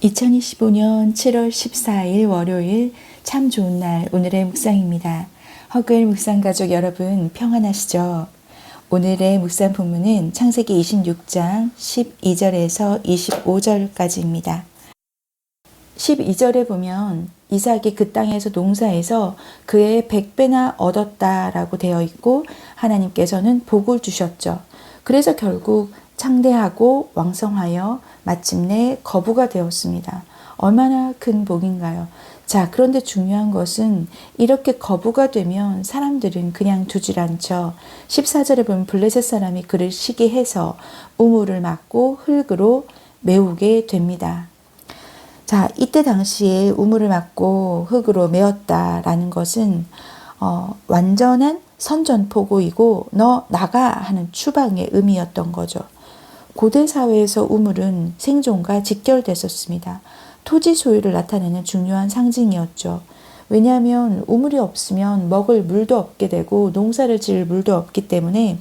2025년 7월 14일 월요일 참 좋은 날 오늘의 묵상입니다. 허글 묵상 가족 여러분 평안하시죠? 오늘의 묵상 본문은 창세기 26장 12절에서 25절까지입니다. 12절에 보면 이삭이 그 땅에서 농사해서 그의 100배나 얻었다라고 되어 있고 하나님께서는 복을 주셨죠. 그래서 결국 창대하고 왕성하여 마침내 거부가 되었습니다. 얼마나 큰 복인가요? 자, 그런데 중요한 것은 이렇게 거부가 되면 사람들은 그냥 두질 않죠. 14절에 보면 블레셋 사람이 그를 시기해서 우물을 막고 흙으로 메우게 됩니다. 자, 이때 당시에 우물을 막고 흙으로 메웠다라는 것은 완전한 선전포고이고 너 나가 하는 추방의 의미였던 거죠. 고대 사회에서 우물은 생존과 직결됐었습니다. 토지 소유를 나타내는 중요한 상징이었죠. 왜냐하면 우물이 없으면 먹을 물도 없게 되고 농사를 지을 물도 없기 때문에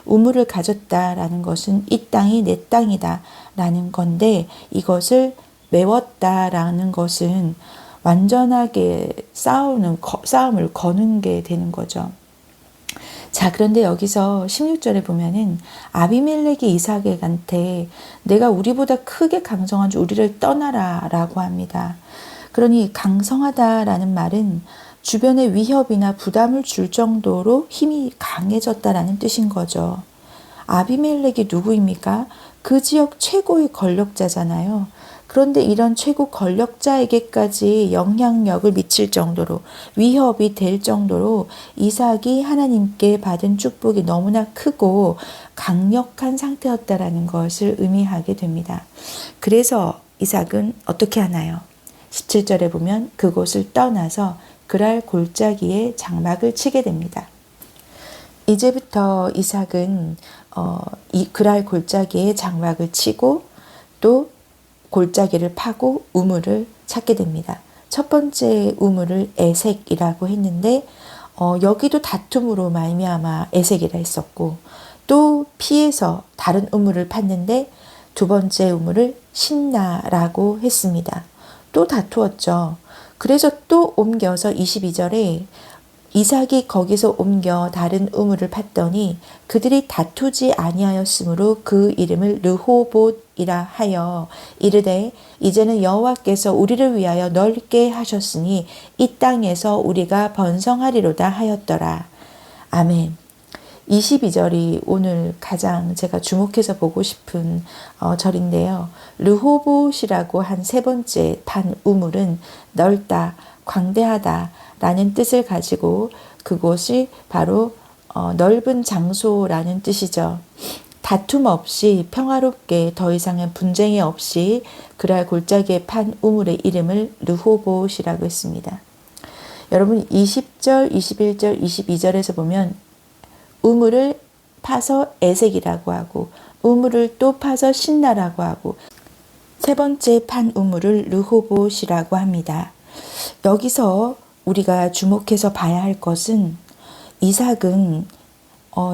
우물을 가졌다라는 것은 이 땅이 내 땅이다 라는 건데 이것을 메웠다라는 것은 완전하게 싸움을 거는 게 되는 거죠. 자, 그런데 여기서 16절에 보면은 아비멜렉이 이삭에게 내가 우리보다 크게 강성한 줄 우리를 떠나라 라고 합니다. 그러니 강성하다라는 말은 주변에 위협이나 부담을 줄 정도로 힘이 강해졌다라는 뜻인 거죠. 아비멜렉이 누구입니까? 그 지역 최고의 권력자잖아요. 그런데 이런 최고 권력자에게까지 영향력을 미칠 정도로 위협이 될 정도로 이삭이 하나님께 받은 축복이 너무나 크고 강력한 상태였다라는 것을 의미하게 됩니다. 그래서 이삭은 어떻게 하나요? 17절에 보면 그곳을 떠나서 그랄 골짜기에 장막을 치게 됩니다. 이제부터 이삭은 그랄 골짜기에 장막을 치고 또 골짜기를 파고 우물을 찾게 됩니다. 첫 번째 우물을 에색이라고 했는데 여기도 다툼으로 말미암아 에색이라 했었고 또 피해서 다른 우물을 팠는데 두 번째 우물을 신나라고 했습니다. 또 다투었죠. 그래서 또 옮겨서 22절에 이삭이 거기서 옮겨 다른 우물을 팠더니 그들이 다투지 아니하였으므로 그 이름을 르호봇이라 하여 이르되 이제는 여호와께서 우리를 위하여 넓게 하셨으니 이 땅에서 우리가 번성하리로다 하였더라. 아멘. 22절이 오늘 가장 제가 주목해서 보고 싶은 절인데요. 르호봇이라고 한 세 번째 판 우물은 넓다, 광대하다 라는 뜻을 가지고 그곳이 바로 넓은 장소라는 뜻이죠. 다툼 없이 평화롭게 더 이상의 분쟁이 없이 그랄 골짜기에 판 우물의 이름을 르호봇이라고 했습니다. 여러분 20절, 21절, 22절에서 보면 우물을 파서 에색이라고 하고 우물을 또 파서 신나라고 하고 세 번째 판 우물을 르호봇이라고 합니다. 여기서 우리가 주목해서 봐야 할 것은 이삭은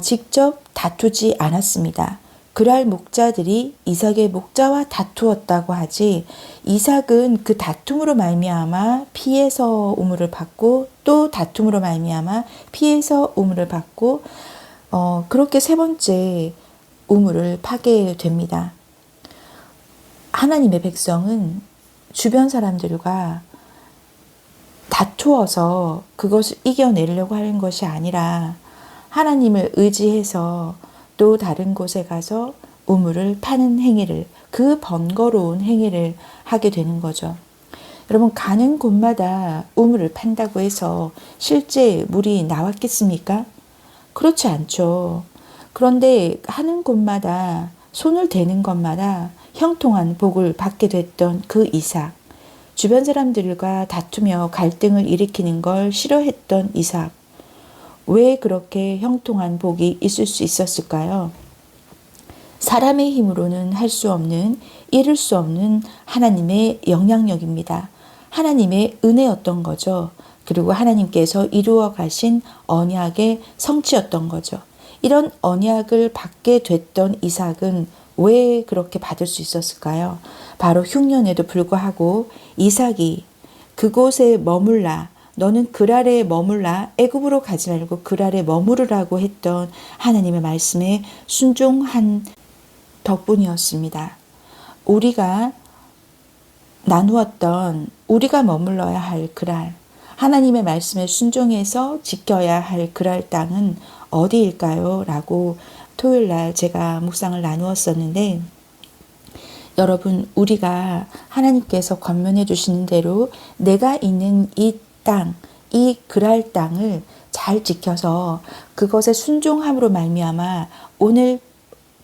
직접 다투지 않았습니다. 그랄 목자들이 이삭의 목자와 다투었다고 하지 이삭은 그 다툼으로 말미암아 피해서 우물을 받고 또 다툼으로 말미암아 피해서 우물을 받고 그렇게 세 번째 우물을 파게 됩니다. 하나님의 백성은 주변 사람들과 다투어서 그것을 이겨내려고 하는 것이 아니라 하나님을 의지해서 또 다른 곳에 가서 우물을 파는 행위를 그 번거로운 행위를 하게 되는 거죠. 여러분 가는 곳마다 우물을 판다고 해서 실제 물이 나왔겠습니까? 그렇지 않죠. 그런데 하는 곳마다 손을 대는 것마다 형통한 복을 받게 됐던 그 이삭. 주변 사람들과 다투며 갈등을 일으키는 걸 싫어했던 이삭. 왜 그렇게 형통한 복이 있을 수 있었을까요? 사람의 힘으로는 할 수 없는, 이룰 수 없는 하나님의 영향력입니다. 하나님의 은혜였던 거죠. 그리고 하나님께서 이루어 가신 언약의 성취였던 거죠. 이런 언약을 받게 됐던 이삭은 왜 그렇게 받을 수 있었을까요? 바로 흉년에도 불구하고 이삭이 그곳에 머물라, 너는 그랄에 머물라, 애굽으로 가지 말고 그랄에 머무르라고 했던 하나님의 말씀에 순종한 덕분이었습니다. 우리가 나누었던 우리가 머물러야 할 그랄, 하나님의 말씀에 순종해서 지켜야 할 그랄 땅은 어디일까요? 라고 토요일날 제가 묵상을 나누었었는데, 여러분, 우리가 하나님께서 권면해 주시는 대로 내가 있는 이 땅, 이 그랄 땅을 잘 지켜서 그것에 순종함으로 말미암아 오늘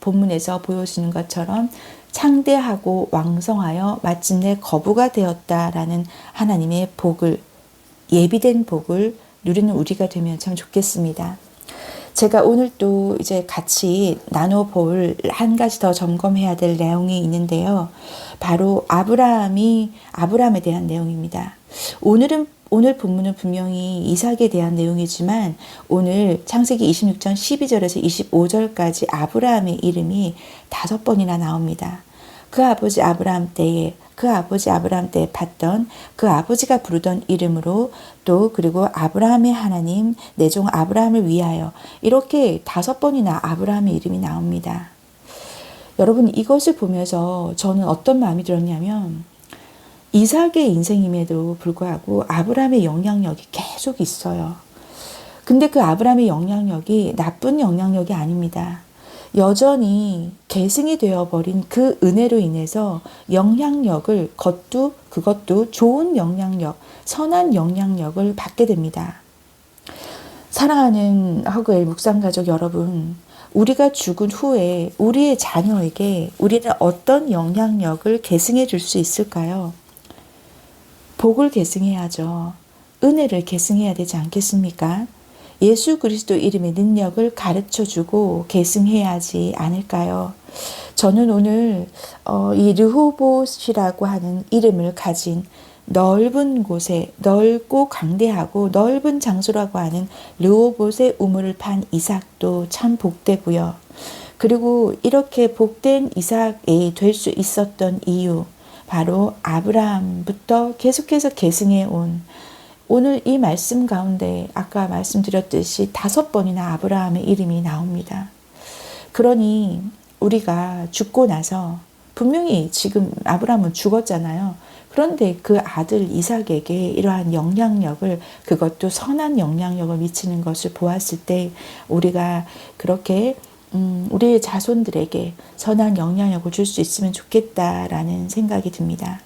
본문에서 보여주는 것처럼 창대하고 왕성하여 마침내 거부가 되었다라는 하나님의 복을, 예비된 복을 누리는 우리가 되면 참 좋겠습니다. 제가 오늘 또 이제 같이 나눠볼 한 가지 더 점검해야 될 내용이 있는데요. 바로 아브라함에 대한 내용입니다. 오늘 본문은 분명히 이삭에 대한 내용이지만 오늘 창세기 26장 12절에서 25절까지 아브라함의 이름이 5번이나 나옵니다. 그 아버지 아브라함 때에 봤던 그 아버지가 부르던 이름으로, 또 그리고 아브라함의 하나님, 내 종 아브라함을 위하여, 이렇게 5번이나 아브라함의 이름이 나옵니다. 여러분, 이것을 보면서 저는 어떤 마음이 들었냐면, 이삭의 인생임에도 불구하고 아브라함의 영향력이 계속 있어요. 근데 그 아브라함의 영향력이 나쁜 영향력이 아닙니다. 여전히 계승이 되어버린 그 은혜로 인해서 영향력을, 그것도 좋은 영향력, 선한 영향력을 받게 됩니다. 사랑하는 허그엘 묵상가족 여러분, 우리가 죽은 후에 우리의 자녀에게 우리는 어떤 영향력을 계승해 줄 수 있을까요? 복을 계승해야죠. 은혜를 계승해야 되지 않겠습니까? 예수 그리스도 이름의 능력을 가르쳐주고 계승해야 하지 않을까요? 저는 오늘 이 르호봇이라고 하는 이름을 가진 넓은 곳에, 넓고 광대하고 넓은 장소라고 하는 르호봇의 우물을 판 이삭도 참 복되고요. 그리고 이렇게 복된 이삭이 될 수 있었던 이유, 바로 아브라함부터 계속해서 계승해 온, 오늘 이 말씀 가운데 아까 말씀드렸듯이 5번이나 아브라함의 이름이 나옵니다. 그러니 우리가 죽고 나서, 분명히 지금 아브라함은 죽었잖아요. 그런데 그 아들 이삭에게 이러한 영향력을, 그것도 선한 영향력을 미치는 것을 보았을 때 우리가 그렇게 우리의 자손들에게 선한 영향력을 줄 수 있으면 좋겠다라는 생각이 듭니다.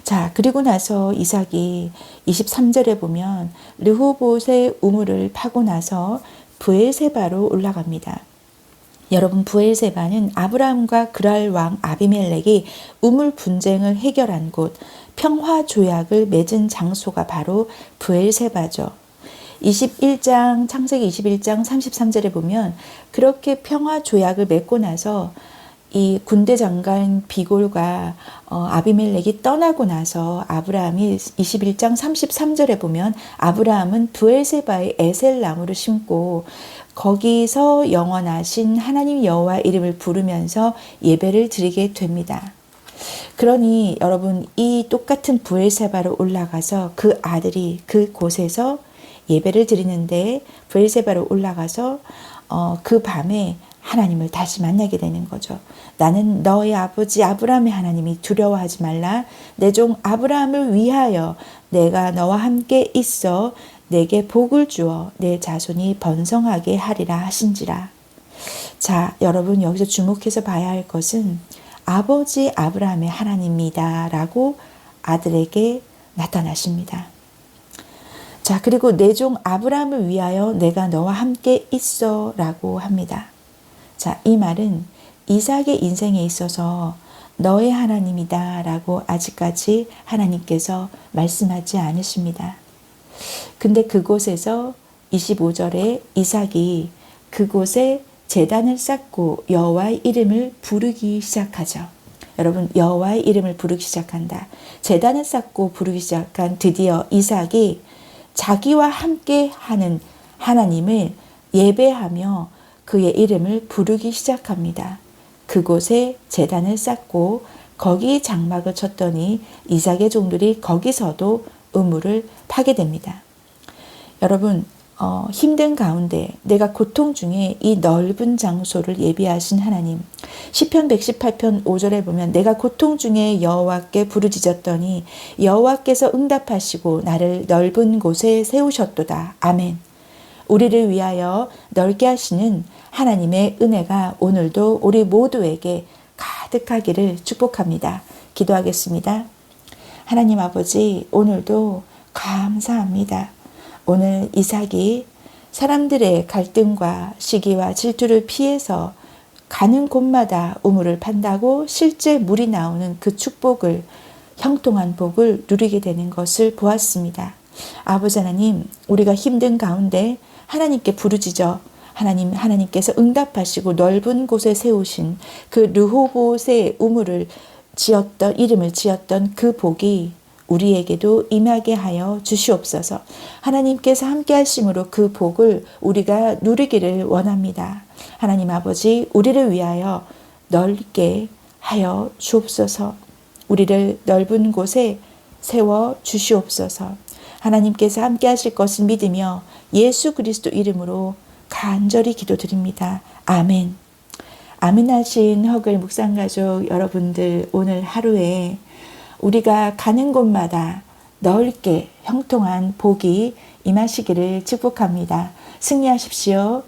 자, 그리고 나서 이삭이 23절에 보면 르호봇의 우물을 파고 나서 브엘세바로 올라갑니다. 여러분, 브엘세바는 아브라함과 그랄 왕 아비멜렉이 우물 분쟁을 해결한 곳, 평화 조약을 맺은 장소가 바로 브엘세바죠. 창세기 21장 33절에 보면 그렇게 평화 조약을 맺고 나서 이 군대 장관 비골과 아비멜렉이 떠나고 나서 아브라함이 21장 33절에 보면 아브라함은 브엘세바의 에셀 나무를 심고 거기서 영원하신 하나님 여호와 이름을 부르면서 예배를 드리게 됩니다. 그러니 여러분, 이 똑같은 브엘세바로 올라가서 그 아들이 그곳에서 예배를 드리는데, 브엘세바로 올라가서 그 밤에 하나님을 다시 만나게 되는 거죠. 나는 너의 아버지 아브라함의 하나님이 두려워하지 말라. 내 종 아브라함을 위하여 내가 너와 함께 있어 내게 복을 주어 내 자손이 번성하게 하리라 하신지라. 자, 여러분, 여기서 주목해서 봐야 할 것은 아버지 아브라함의 하나님이다 라고 아들에게 나타나십니다. 자, 그리고 내 종 아브라함을 위하여 내가 너와 함께 있어 라고 합니다. 자, 이 말은 이삭의 인생에 있어서 너의 하나님이다 라고 아직까지 하나님께서 말씀하지 않으십니다. 근데 그곳에서 25절에 이삭이 그곳에 제단을 쌓고 여호와의 이름을 부르기 시작하죠. 여러분, 여호와의 이름을 부르기 시작한다. 제단을 쌓고 부르기 시작한 드디어 이삭이 자기와 함께 하는 하나님을 예배하며 그의 이름을 부르기 시작합니다. 그곳에 제단을 쌓고 거기 장막을 쳤더니 이삭의 종들이 거기서도 우물을 파게 됩니다. 여러분, 힘든 가운데 내가 고통 중에 이 넓은 장소를 예비하신 하나님. 시편 118편 5절에 보면 내가 고통 중에 여호와께 부르짖었더니 여호와께서 응답하시고 나를 넓은 곳에 세우셨도다. 아멘. 우리를 위하여 넓게 하시는 하나님의 은혜가 오늘도 우리 모두에게 가득하기를 축복합니다. 기도하겠습니다. 하나님 아버지, 오늘도 감사합니다. 오늘 이삭이 사람들의 갈등과 시기와 질투를 피해서 가는 곳마다 우물을 판다고 실제 물이 나오는 그 축복을, 형통한 복을 누리게 되는 것을 보았습니다. 아버지 하나님, 우리가 힘든 가운데 하나님께 부르짖어 하나님께서 응답하시고 넓은 곳에 세우신 그 르호봇의 우물을 이름을 지었던 그 복이 우리에게도 임하게 하여 주시옵소서. 하나님께서 함께 하심으로 그 복을 우리가 누리기를 원합니다. 하나님 아버지, 우리를 위하여 넓게 하여 주옵소서. 우리를 넓은 곳에 세워 주시옵소서. 하나님께서 함께 하실 것을 믿으며 예수 그리스도 이름으로 간절히 기도드립니다. 아멘. 아멘 하신 허글 묵상가족 여러분들, 오늘 하루에 우리가 가는 곳마다 넓게 형통한 복이 임하시기를 축복합니다. 승리하십시오.